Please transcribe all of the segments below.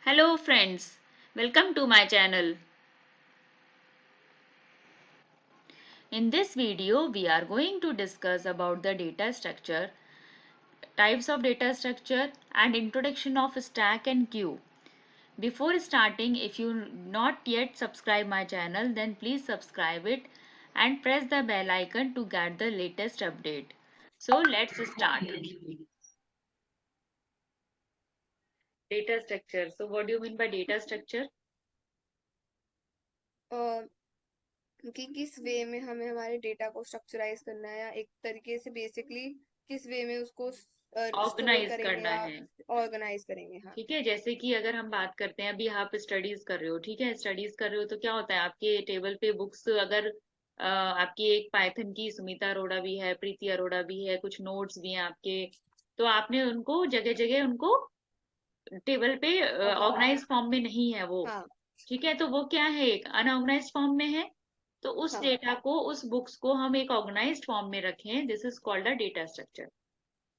Hello friends, welcome to my channel. In this video, we are going to discuss about the data structure, types of data structure and introduction of stack and queue. Before starting, if you not yet subscribe my channel, then please subscribe it and press the bell icon to get the latest update. So let's start. Data structure. So what do you mean by data structure? कि किस वे में हमें हमारे data को structurize करना है या एक तरीके से बेसिकली किस वे में उसको स्टोर ऑर्गेनाइज करेंगे करना या है। ऑर्गेनाइज करेंगे। हाँ। ठीक है, जैसे कि अगर हम बात करते हैं, अभी आप स्टडीज कर रहे हो, ठीक है, स्टडीज कर रहे हो तो क्या होता है आपके टेबल पे बुक्स, अगर आपकी एक पाइथन की सुमिता अरोड़ा भी है, प्रीति अरोड़ा भी है, कुछ नोट्स भी हैं आपके, तो आपने उनको जगह जगह उनको टेबल पे ऑर्गेनाइज। ऑर्गेनाइज फॉर्म में नहीं है वो। हाँ। ठीक है, तो वो क्या है, एक अनऑर्गेनाइज फॉर्म में है। तो उस हाँ। डेटा को, उस बुक्स को हम एक ऑर्गेनाइज्ड फॉर्म में रखें, this is called a data structure.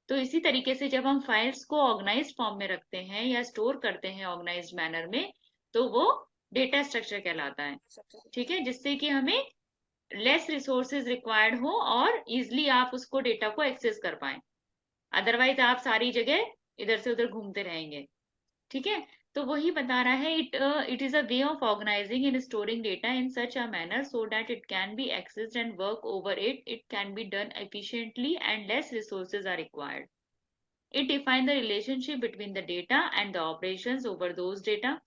तो इसी तरीके से जब हम फाइल्स को ऑर्गेनाइज्ड फॉर्म में रखते हैं या स्टोर करते हैं ऑर्गेनाइज्ड मैनर में, तो वो डेटा स्ट्रक्चर कहलाता है। ठीक है, जिससे कि हमें लेस रिसोर्सेज रिक्वायर्ड हो और इजिली आप उसको डेटा को एक्सेस कर पाए। अदरवाइज आप सारी जगह इधर से उधर घूमते रहेंगे। ठीक है, तो वही बता रहा है, it is a way of organizing and storing data in such a manner so that it can be accessed and work over it can be done efficiently and less resources are required. It defines the relationship between the data and the operations over those data.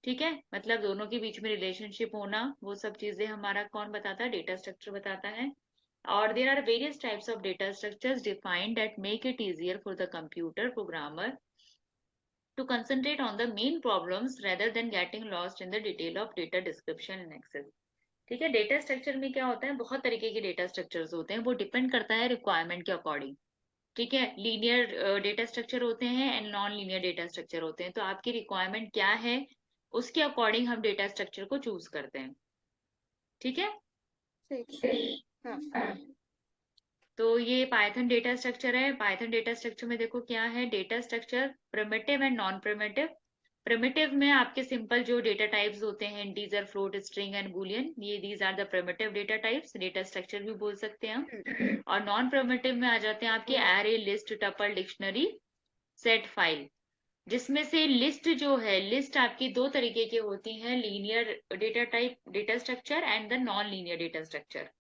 ठीक है, मतलब दोनों के बीच में relationship होना, वो सब चीजें हमारा कौन बताता है, डेटा स्ट्रक्चर बताता है। और there are various types of data structures defined that make it easier for the computer programmer to concentrate on the main problems rather than getting lost in the detail of data description and access. ठीक है, data structure में क्या होता है, बहुत तरीके के data structures होते हैं, वो डिपेंड करता है रिक्वायरमेंट के अकॉर्डिंग। ठीक है, लीनियर डेटा स्ट्रक्चर होते हैं and non linear data structure होते हैं। तो आपकी रिक्वायरमेंट क्या है, उसके अकॉर्डिंग हम डेटा स्ट्रक्चर को चूज करते हैं। ठीक है, ठीक। हाँ। तो ये पाइथन डेटा स्ट्रक्चर है। पाइथन डेटा स्ट्रक्चर में देखो क्या है, data structure primitive and non primitive. Primitive में आपके सिंपल जो डेटा टाइप्स होते हैं, integer, float, string and boolean, ये these are the primitive data types, data structure भी बोल सकते हैं हम। और नॉन प्रिमिटिव में आ जाते हैं आपके array, list, tuple, dictionary, set, file. जिसमें से लिस्ट जो है, लिस्ट आपकी दो तरीके की होती है, linear data type data structure and the non linear data structure.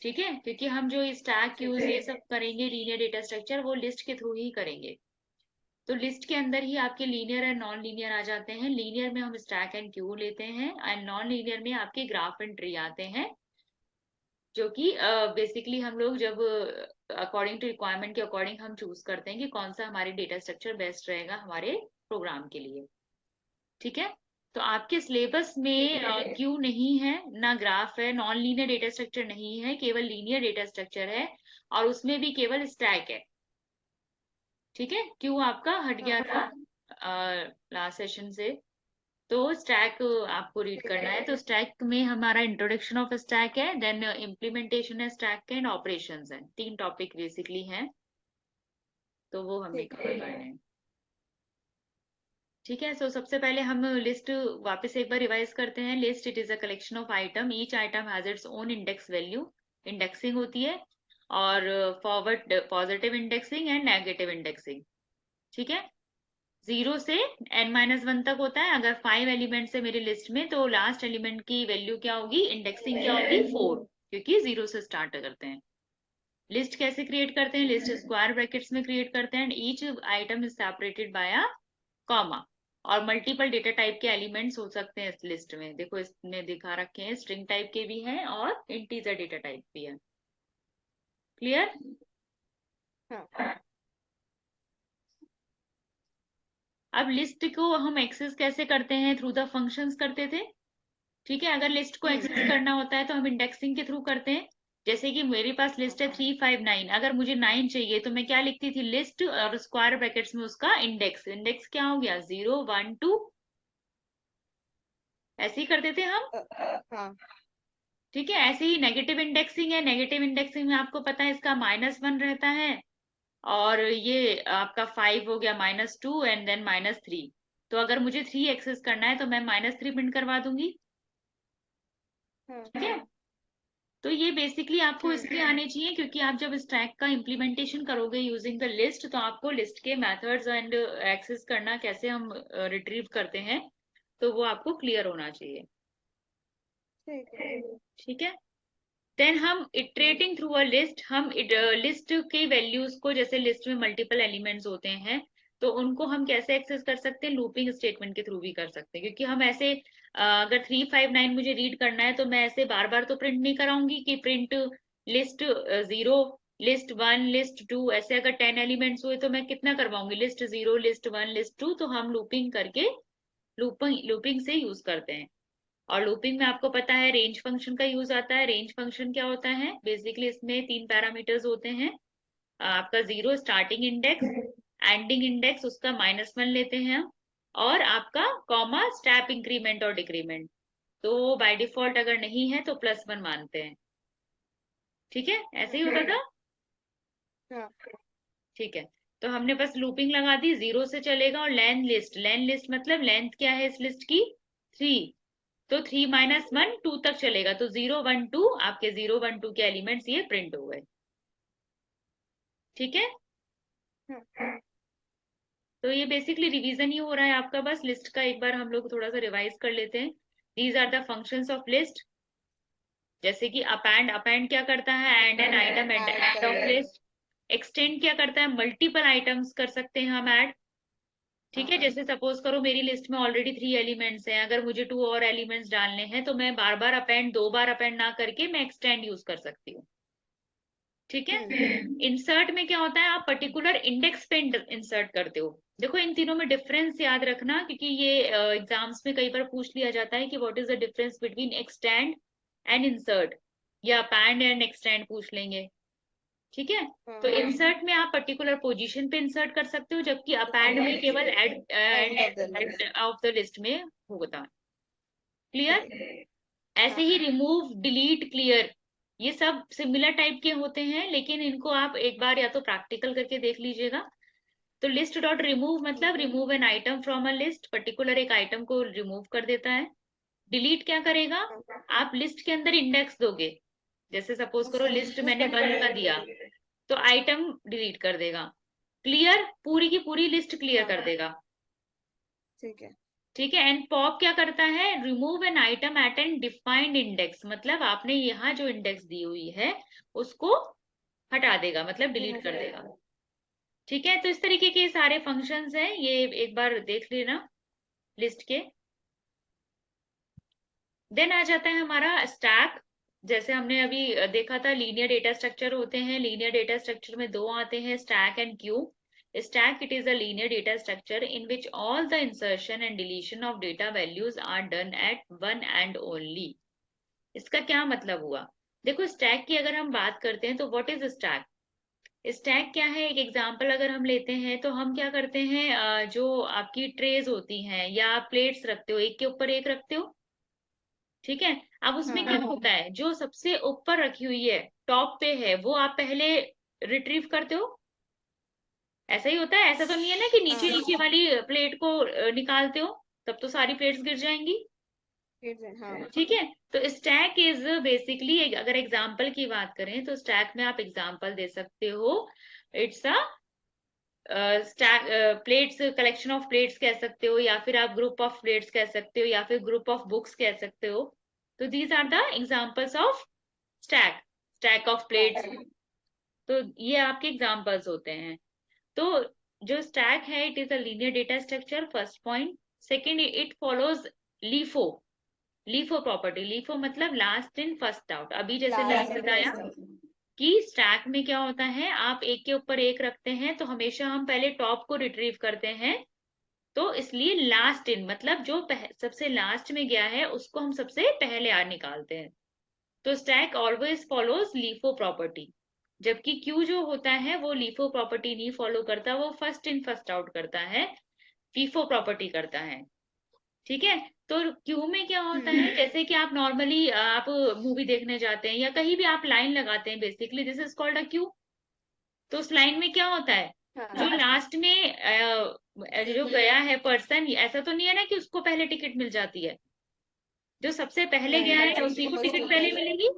ठीक है, क्योंकि हम जो स्टैक यूज ये सब करेंगे लीनियर डेटा स्ट्रक्चर, वो लिस्ट के थ्रू ही करेंगे। तो लिस्ट के अंदर ही आपके लीनियर एंड नॉन लीनियर आ जाते हैं। लीनियर में हम स्टैक एंड क्यू लेते हैं एंड नॉन लीनियर में आपके ग्राफ एंड ट्री आते हैं, जो कि बेसिकली हम लोग जब अकॉर्डिंग टू रिक्वायरमेंट के अकॉर्डिंग हम चूज करते हैं कि कौन सा हमारे डेटा स्ट्रक्चर बेस्ट रहेगा हमारे प्रोग्राम के लिए। ठीक है, तो आपके सिलेबस में क्यू नहीं है, ना ग्राफ है, नॉन लीनियर डेटा स्ट्रक्चर नहीं है, केवल लीनियर डेटा स्ट्रक्चर है, और उसमें भी केवल स्टैक है। ठीक है, क्यू आपका हट हाँ। गया था लास्ट सेशन से। तो स्टैक आपको रीड ठीक करना है। है। तो स्टैक में हमारा इंट्रोडक्शन ऑफ स्टैक है, देन इम्प्लीमेंटेशन है स्टैक के, एंड ऑपरेशंस है। तीन टॉपिक बेसिकली हैं, तो वो हमें ठीक कवर करने हैं। ठीक है, सो सबसे पहले हम लिस्ट वापस एक बार रिवाइज करते हैं। List, it is a collection of item, each item has its own index value. Indexing होती है, और forward positive indexing and negative indexing. ठीक है, 0 से n-1 तक होता है। अगर 5 एलिमेंट्स है मेरी लिस्ट में, तो लास्ट एलिमेंट की वैल्यू क्या होगी, इंडेक्सिंग क्या होगी, 4, क्योंकि 0 से स्टार्ट करते हैं। लिस्ट कैसे क्रिएट करते हैं, लिस्ट स्क्वायर ब्रैकेट्स में क्रिएट करते हैं and each item is separated by a comma. और मल्टीपल डेटा टाइप के एलिमेंट्स हो सकते हैं इस लिस्ट में, देखो इसमें दिखा रखे हैं, स्ट्रिंग टाइप के भी हैं और इंटीजर डेटा टाइप भी है। क्लियर। हाँ। अब लिस्ट को हम एक्सेस कैसे करते हैं, थ्रू द फंक्शंस करते थे। ठीक है, अगर लिस्ट को एक्सेस करना होता है तो हम इंडेक्सिंग के थ्रू करते हैं। जैसे कि मेरे पास लिस्ट है 359, अगर मुझे 9 चाहिए तो मैं क्या लिखती थी, लिस्ट और स्क्वायर ब्रैकेट्स में उसका इंडेक्स। इंडेक्स क्या हो गया, 0 1 2, ऐसे ही करते थे हम। हाँ। ठीक है, ऐसे ही नेगेटिव इंडेक्सिंग है। नेगेटिव इंडेक्सिंग में आपको पता है इसका -1 रहता है, और ये आपका 5 हो गया, -2 एंड देन -3। तो अगर मुझे 3 एक्सेस करना है तो मैं -3 प्रिंट करवा दूंगी। ठीक है, तो ये बेसिकली आपको इसलिए आने चाहिए क्योंकि आप जब स्टैक का इम्प्लीमेंटेशन करोगे यूजिंग द लिस्ट, तो आपको लिस्ट के मेथड्स एंड एक्सेस करना कैसे हम रिट्रीव करते हैं, तो वो आपको क्लियर होना चाहिए। ठीक है, देन हम इटरेटिंग थ्रू अ लिस्ट, हम लिस्ट की वैल्यूज को, जैसे लिस्ट में मल्टीपल एलिमेंट्स होते हैं, तो उनको हम कैसे एक्सेस कर सकते हैं, लूपिंग स्टेटमेंट के थ्रू भी कर सकते हैं। क्योंकि हम ऐसे अगर 359 मुझे रीड करना है तो मैं ऐसे बार बार तो प्रिंट नहीं कराऊंगी कि प्रिंट लिस्ट 0, लिस्ट 1, लिस्ट 2, ऐसे अगर 10 एलिमेंट्स हुए तो मैं कितना करवाऊंगी, लिस्ट 0, लिस्ट 1, लिस्ट 2। तो हम लूपिंग करके लूपिंग से यूज करते हैं। और लूपिंग में आपको पता है रेंज फंक्शन का यूज आता है। रेंज फंक्शन क्या होता है, बेसिकली इसमें 3 पैरामीटर्स होते हैं। आपका 0 स्टार्टिंग इंडेक्स, एंडिंग इंडेक्स उसका -1 लेते हैं हम, और आपका कॉमा स्टेप इंक्रीमेंट और डिक्रीमेंट। तो बाय डिफॉल्ट अगर नहीं है तो +1 मानते हैं। ठीक है, ऐसे ही होता था। ठीक है, तो हमने बस लूपिंग लगा दी, 0 से चलेगा। और लेन लिस्ट मतलब लेंथ क्या है इस लिस्ट की, 3। तो 3 - 1 2 तक चलेगा। तो 0 1 2 आपके 0 1 2 के एलिमेंट्स ये प्रिंट हो गए। ठीक है, तो ये बेसिकली रिवीजन ही हो रहा है आपका, बस लिस्ट का एक बार हम लोग थोड़ा सा रिवाइज कर लेते हैं। These are the functions of list, जैसे कि अपेंड, अपेंड क्या करता है, and an item at the end of list. Extend क्या करता है, मल्टीपल आइटम्स कर सकते हैं हम ऐड। ठीक है, जैसे सपोज करो मेरी लिस्ट में ऑलरेडी 3 एलिमेंट्स हैं, अगर मुझे 2 और एलिमेंट्स डालने हैं तो मैं बार बार अपेंड, 2 बार अपेंड ना करके मैं एक्सटेंड यूज कर सकती हूँ। ठीक है, इंसर्ट में क्या होता है, आप पर्टिकुलर इंडेक्स पे इंसर्ट करते हो। देखो इन तीनों में डिफरेंस याद रखना, क्योंकि ये एग्जाम्स में कई बार पूछ लिया जाता है कि what is the difference between extend and insert, या अपेंड एंड एक्सटेंड पूछ लेंगे। ठीक है, तो इंसर्ट में आप पर्टिकुलर पोजीशन पे इंसर्ट कर सकते हो, जबकि अपेंड में केवल एड ऑफ द लिस्ट में होता है। क्लियर, ऐसे ही रिमूव, डिलीट, क्लियर, ये सब सिमिलर टाइप के होते हैं, लेकिन इनको आप एक बार या तो प्रैक्टिकल करके देख लीजिएगा। तो लिस्ट डॉट रिमूव मतलब remove an item from a list, particular एक आइटम को रिमूव कर देता है। डिलीट क्या करेगा, आप लिस्ट के अंदर इंडेक्स दोगे, जैसे सपोज करो लिस्ट मैंने 1 का दिया तो आइटम डिलीट कर देगा। क्लियर, पूरी की पूरी लिस्ट क्लियर कर देगा। ठीक है, ठीक है। एंड पॉप क्या करता है, remove an item at an defined index, मतलब आपने यहाँ जो इंडेक्स दी हुई है उसको हटा देगा, मतलब डिलीट कर देगा। ठीक है, तो इस तरीके के सारे फंक्शंस हैं, ये एक बार देख लेना लिस्ट के। देन आ जाता है हमारा स्टैक। जैसे हमने अभी देखा था लीनियर डेटा स्ट्रक्चर होते हैं, लीनियर डेटा स्ट्रक्चर में 2 आते हैं, stack and Q. Stack, it is a linear data structure in which all the insertion and deletion of data values are done at one and only. इसका क्या मतलब हुआ, देखो स्टैक की अगर हम बात करते हैं तो व्हाट इज स्टैक, स्टैक क्या है, एक एग्जांपल अगर हम लेते हैं तो हम क्या करते हैं, जो आपकी ट्रेज होती हैं या आप प्लेट्स रखते हो, एक के ऊपर एक रखते हो। ठीक है, अब उसमें क्या होता है, जो सबसे ऊपर रखी हुई है, टॉप पे है, वो आप पहले रिट्रीव करते हो। ऐसा ही होता है, ऐसा तो नहीं है ना कि नीचे नीचे वाली प्लेट को निकालते हो, तब तो सारी प्लेट्स गिर जाएंगी। ठीक है, तो स्टैक इज बेसिकली, अगर एग्जांपल की बात करें तो स्टैक में आप एग्जांपल दे सकते हो, it's a stack, plates, collection of plates कह सकते हो, या फिर आप ग्रुप ऑफ प्लेट्स कह सकते हो, या फिर ग्रुप ऑफ बुक्स कह सकते हो। तो these are the examples of stack, stack of plates. तो ये आपके एग्जांपल्स होते हैं। तो जो स्टैक है, it is a linear data structure, first point. Second, it follows LIFO, LIFO property. LIFO मतलब लास्ट इन फर्स्ट आउट। अभी जैसे मैंने बताया कि स्टैक में क्या होता है, आप एक के ऊपर एक रखते हैं तो हमेशा हम पहले टॉप को रिट्रीव करते हैं, तो इसलिए लास्ट इन मतलब जो सबसे लास्ट में गया है उसको हम सबसे पहले निकालते हैं। तो stack always follows LIFO property, जबकि क्यू जो होता है वो लीफो प्रॉपर्टी नहीं फॉलो करता, वो फर्स्ट इन फर्स्ट आउट करता है, फीफो प्रॉपर्टी करता है। ठीक है, तो क्यू में क्या होता है, जैसे कि आप नॉर्मली आप मूवी देखने जाते हैं या कहीं भी आप लाइन लगाते हैं, basically this is called a Q. तो उस लाइन में क्या होता है, जो लास्ट में जो गया है पर्सन, ऐसा तो नहीं है ना कि उसको पहले टिकट मिल जाती है। जो सबसे पहले गया है उसी को टिकट पहले मिलेगी।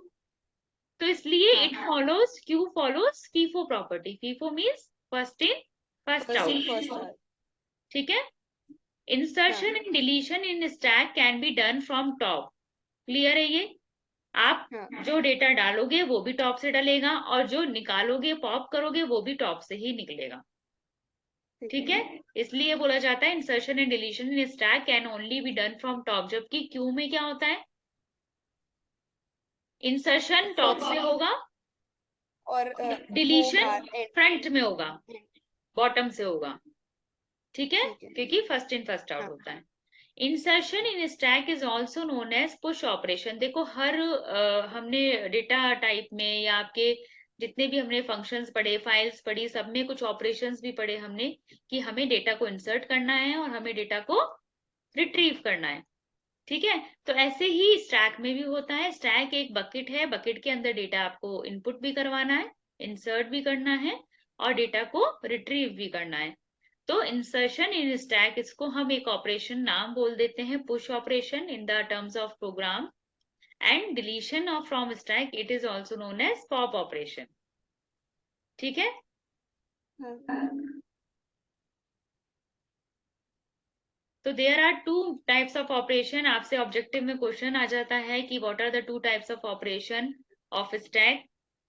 तो इसलिए it follows, Q follows FIFO property. FIFO means first in first out. ठीक है। Insertion and deletion in stack can be done from top. Clear है ये? आप जो डेटा डालोगे वो भी टॉप से डलेगा, और जो निकालोगे पॉप करोगे वो भी टॉप से ही निकलेगा। ठीक है। इसलिए बोला जाता है insertion and deletion in stack can only be done from top. जबकि क्यू में क्या होता है, इंसर्शन टॉप से होगा और डिलीशन फ्रंट में होगा, बॉटम से होगा। ठीक है, क्योंकि फर्स्ट इन फर्स्ट आउट होता है। Insertion in stack is also known as push operation. देखो हर हमने डेटा टाइप में या आपके जितने भी हमने फंक्शंस पढ़े, फाइल्स पढ़ी, सब में कुछ ऑपरेशंस भी पढ़े हमने कि हमें डेटा को इंसर्ट करना है और हमें डेटा को रिट्रीव करना है। ठीक है। तो ऐसे ही स्टैक में भी होता है। स्टैक एक बकेट है, बकेट के अंदर डेटा आपको इनपुट भी करवाना है, इंसर्ट भी करना है और डेटा को रिट्रीव भी करना है। तो इंसर्शन इन स्टैक, इसको हम एक ऑपरेशन नाम बोल देते हैं push operation in the terms of program. And deletion of from stack, it is also known as pop operation. ठीक है। तो there are two types of operation. आपसे ऑब्जेक्टिव में क्वेश्चन आ जाता है कि what are the two types of operation of stack.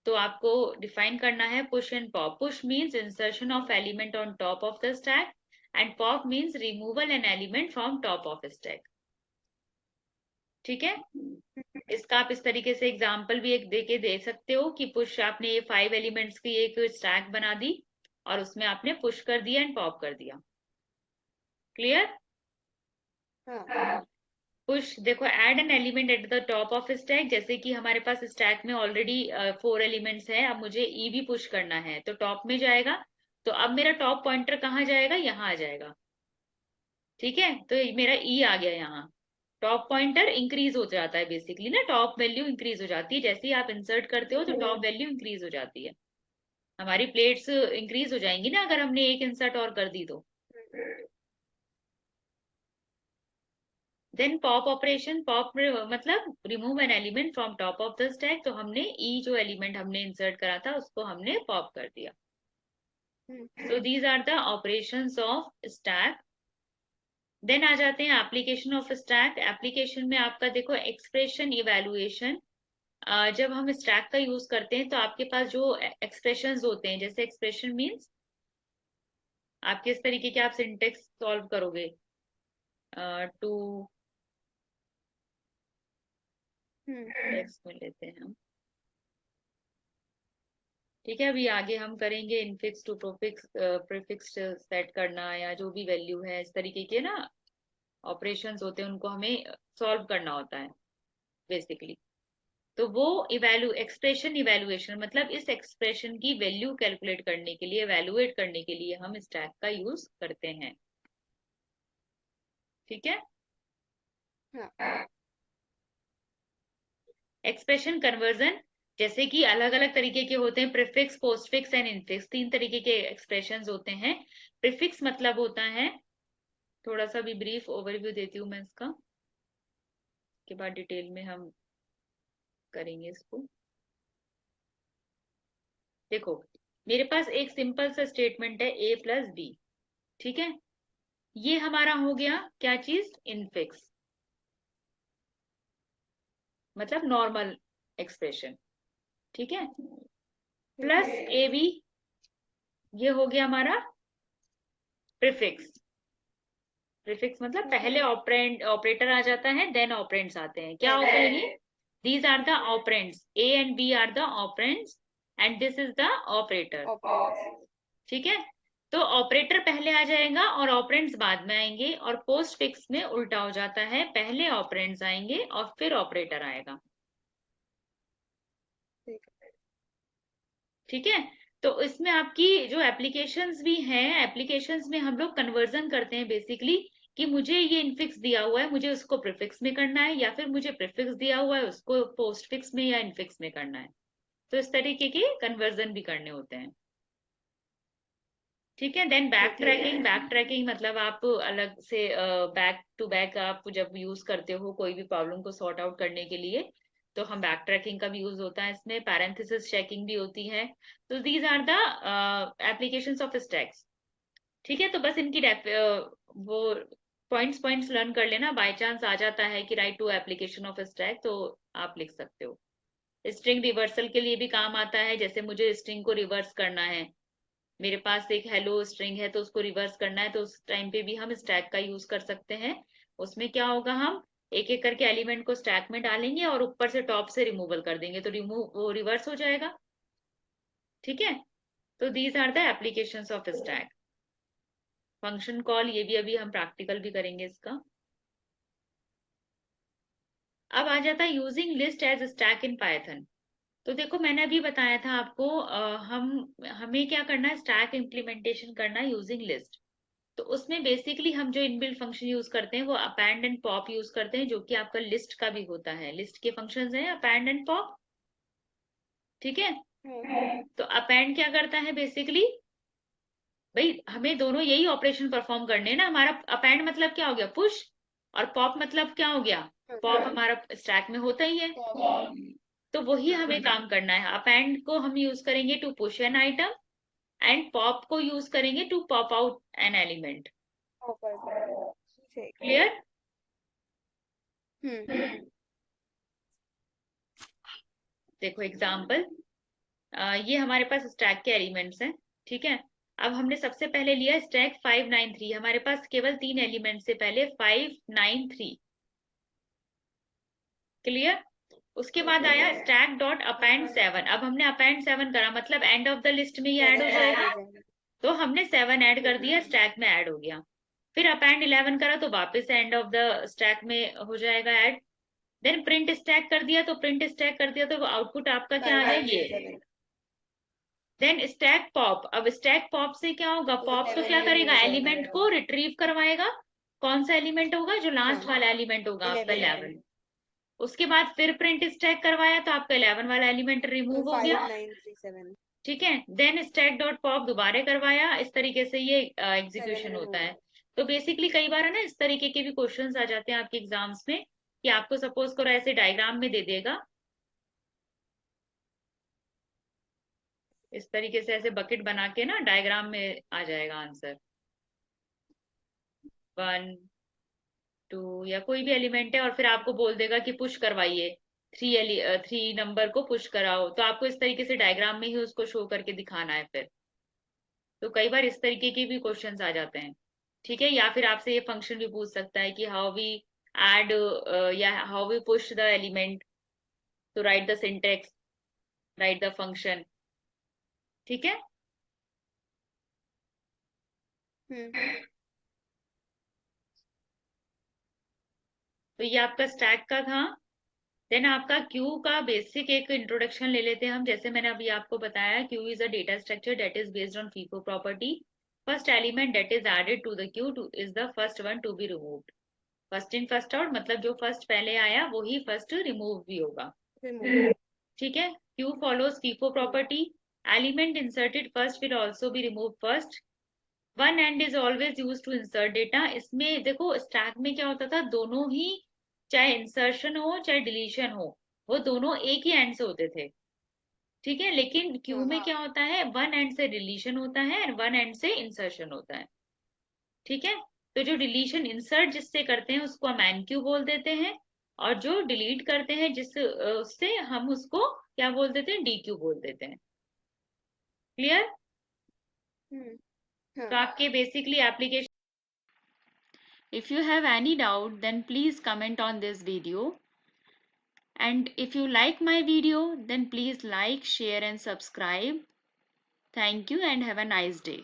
तो आपको डिफाइन करना है push and pop. Push means insertion of element on top of the stack and pop means removal an element from top of stack. ठीक है। इसका आप इस तरीके से एग्जाम्पल भी एक देके दे सकते हो कि पुश, आपने ये 5 एलिमेंट्स की एक स्टैक बना दी और उसमें आपने पुश कर दिया एंड पॉप कर दिया। क्लियर? पुश, देखो add an element at the top of stack. जैसे कि हमारे पास स्टैक में ऑलरेडी 4 एलिमेंट्स है, अब मुझे ई भी पुश करना है तो टॉप में जाएगा। तो अब मेरा टॉप पॉइंटर कहाँ जाएगा, यहाँ आ जाएगा। ठीक है। तो मेरा ई आ गया यहाँ। टॉप पॉइंटर इंक्रीज हो जाता है बेसिकली ना, टॉप वैल्यू इंक्रीज हो जाती है। जैसे ही आप इंसर्ट करते हो तो टॉप वैल्यू इंक्रीज हो जाती है। हमारी प्लेट्स इंक्रीज हो जाएंगी ना अगर हमने एक इंसर्ट और कर दी तो। देन पॉप ऑपरेशन, पॉप मतलब remove an element from top of the stack. तो हमने ई जो एलिमेंट हमने इंसर्ट करा था उसको हमने पॉप कर दिया। So these are the operations of stack. Then आ जाते हैं एप्लीकेशन ऑफ स्टैक। एप्लीकेशन में आपका देखो एक्सप्रेशन इवेलुएशन। जब हम स्टैक का यूज करते हैं तो आपके पास जो एक्सप्रेशंस होते हैं, जैसे एक्सप्रेशन मींस आप किस तरीके के आप सिंटेक्स सॉल्व करोगे टू टेक्स्ट में लेते हैं हम। ठीक है। अभी आगे हम करेंगे infix to prefix, prefix set करना या जो भी वैल्यू है, इस तरीके के ना ऑपरेशंस होते हैं, उनको हमें सॉल्व करना होता है बेसिकली। तो वो एक्सप्रेशन इवेलुएशन मतलब इस एक्सप्रेशन की वैल्यू कैलकुलेट करने के लिए, एवेलुएट करने के लिए हम स्टैक का यूज करते हैं। ठीक है। एक्सप्रेशन कन्वर्जन, जैसे कि अलग अलग तरीके के होते हैं, प्रीफिक्स, पोस्टफिक्स एंड इनफिक्स। 3 तरीके के एक्सप्रेशंस होते हैं। प्रीफिक्स मतलब होता है, थोड़ा सा भी ब्रीफ ओवरव्यू देती हूँ मैं इसका, के बाद डिटेल में हम करेंगे इसको। देखो मेरे पास एक सिंपल सा स्टेटमेंट है a प्लस बी। ठीक है। ये हमारा हो गया क्या चीज, इनफिक्स, मतलब नॉर्मल एक्सप्रेशन। ठीक है। प्लस ए बी, ये हो गया हमारा प्रीफिक्स। प्रीफिक्स मतलब पहले ऑपरेटर आ जाता है, देन ऑपरेंड्स आते हैं। क्या होता है ये, these are the operands, A and B are the operands and this is the operator. ठीक है। तो ऑपरेटर पहले आ जाएगा और ऑपरेंड्स बाद में आएंगे, और पोस्ट फिक्स में उल्टा हो जाता है, पहले ऑपरेंड्स आएंगे और फिर ऑपरेटर आएगा। ठीक है। तो इसमें आपकी जो एप्लीकेशंस भी हैं, एप्लीकेशंस में हम लोग कन्वर्जन करते हैं बेसिकली कि मुझे ये इनफिक्स दिया हुआ है, मुझे उसको प्रीफिक्स में करना है, या फिर मुझे प्रीफिक्स दिया हुआ है उसको पोस्ट फिक्स में या इनफिक्स में करना है। तो इस तरीके के कन्वर्जन भी करने होते हैं। ठीक है। देन बैक ओके ट्रैकिंग मतलब आप अलग से बैक टू बैक आप जब यूज करते हो कोई भी प्रॉब्लम को सॉर्ट आउट करने के लिए, तो हम बैक ट्रैकिंग का भी यूज होता है इसमें। पैरेंथेसिस चेकिंग भी होती है। तो these are the applications of stacks. ठीक है, तो बस इनकी वो पॉइंट्स पॉइंट्स लर्न कर लेना, बाय चांस आ जाता है कि write two application of stack तो आप लिख सकते हो। स्ट्रिंग रिवर्सल के लिए भी काम आता है, जैसे मुझे स्ट्रिंग को रिवर्स करना है, मेरे पास एक हेलो स्ट्रिंग है तो उसको रिवर्स करना है, तो उस टाइम पे भी हम स्टैक का यूज कर सकते हैं। उसमें क्या होगा, हम एक एक करके एलिमेंट को स्टैक में डालेंगे और ऊपर से टॉप से रिमूवल कर देंगे तो रिमूव वो रिवर्स हो जाएगा। ठीक है, तो these are the applications of stack. Function call, ये भी अभी हम प्रैक्टिकल भी करेंगे इसका। अब आ जाता है using list as stack in Python. तो देखो मैंने अभी बताया था आपको, हमें क्या करना है, स्टैक इम्प्लीमेंटेशन करना है यूजिंग लिस्ट। तो उसमें बेसिकली हम जो इनबिल्ट फंक्शन यूज करते हैं वो अपेंड एंड पॉप यूज करते हैं, जो कि आपका लिस्ट का भी होता है। लिस्ट के फंक्शंस हैं अपेंड एंड पॉप। ठीक है, तो अपेंड क्या करता है बेसिकली, भाई हमें दोनों यही ऑपरेशन परफॉर्म करने हैं ना। हमारा अपेंड मतलब क्या हो गया, पुश, और पॉप मतलब क्या हो गया, पॉप हमारा स्टैक में होता ही है। तो वही हमें काम करना है। अपेंड को हम यूज करेंगे to push an item, and pop को यूज करेंगे to pop out an element. Clear? देखो एग्जाम्पल, ये हमारे पास स्टैक के एलिमेंट्स हैं। ठीक है, अब हमने सबसे पहले लिया स्टैक 593। हमारे पास केवल 3 एलिमेंट से पहले 593। क्लियर? उसके बाद आया स्टैक डॉट अपेंड 7। अब हमने अपेंड 7 करा, मतलब एंड ऑफ द लिस्ट में ये ऐड हो जाएगा। तो हमने 7 ऐड कर दिया, स्टैक में ऐड हो गया। फिर अपेंड 11 करा तो वापस एंड ऑफ द स्टैक में हो जाएगा ऐड। देन प्रिंट स्टैक कर दिया, तो प्रिंट स्टैक कर दिया तो आउटपुट आपका क्या है, ये। Then stack pop. अब स्टैक पॉप से क्या होगा, पॉप तो क्या करेगा, एलिमेंट को रिट्रीव करवाएगा। कौन सा एलिमेंट होगा, जो लास्ट वाला एलिमेंट होगा आपका 11। उसके बाद फिर प्रिंट स्टैक करवाया तो आपका 11 वाला एलिमेंट रिमूव हो गया। ठीक है, देन स्टैक डॉट पॉप दोबारा करवाया। इस तरीके से ये एग्जीक्यूशन होता है। तो बेसिकली कई बार है ना, इस तरीके के भी क्वेश्चंस आ जाते हैं आपके एग्जाम्स में, कि आपको सपोज करो ऐसे डायग्राम में दे देगा, इस तरीके से ऐसे बकेट बना के ना डायग्राम में आ जाएगा आंसर। 1 2 या कोई भी एलिमेंट है और फिर आपको बोल देगा कि पुश करवाइए, 3 नंबर को पुश कराओ। तो आपको इस तरीके से डायग्राम में ही उसको शो करके दिखाना है फिर। तो कई बार इस तरीके के भी क्वेश्चंस आ जाते हैं। ठीक है, या फिर आपसे ये फंक्शन भी पूछ सकता है कि हाउ वी एड या how we push the element, तो write the syntax, write the function. ठीक है, तो ये आपका स्टैक का था। देन आपका क्यू का बेसिक एक इंट्रोडक्शन ले लेते हैं हम। जैसे मैंने अभी आपको बताया, queue is a data structure that is based on FIFO property. First element that is added to the queue is the first one to be removed. First in first out, मतलब जो फर्स्ट पहले आया वही first remove भी होगा। ठीक है, queue follows FIFO property. Element inserted first will also be remove first. One end is always use to insert data. इसमें देखो स्टैक में क्या होता था, दोनों ही, चाहे इंसर्शन हो चाहे डिलीशन हो, वो दोनों एक ही एंड से होते थे। ठीक है, लेकिन क्यू में क्या होता है, वन एंड से डिलीशन होता है और वन एंड से इंसर्शन होता है। ठीक है, तो जो डिलीशन इंसर्ट जिससे करते हैं उसको हम एन क्यू बोल देते हैं, और जो डिलीट करते हैं जिस उससे, हम उसको क्या बोल देते हैं, डी क्यू बोल देते हैं। क्लियर? तो आपके basically application, if you have any doubt then please comment on this video, and if you like my video then please like, share and subscribe. Thank you and have a nice day.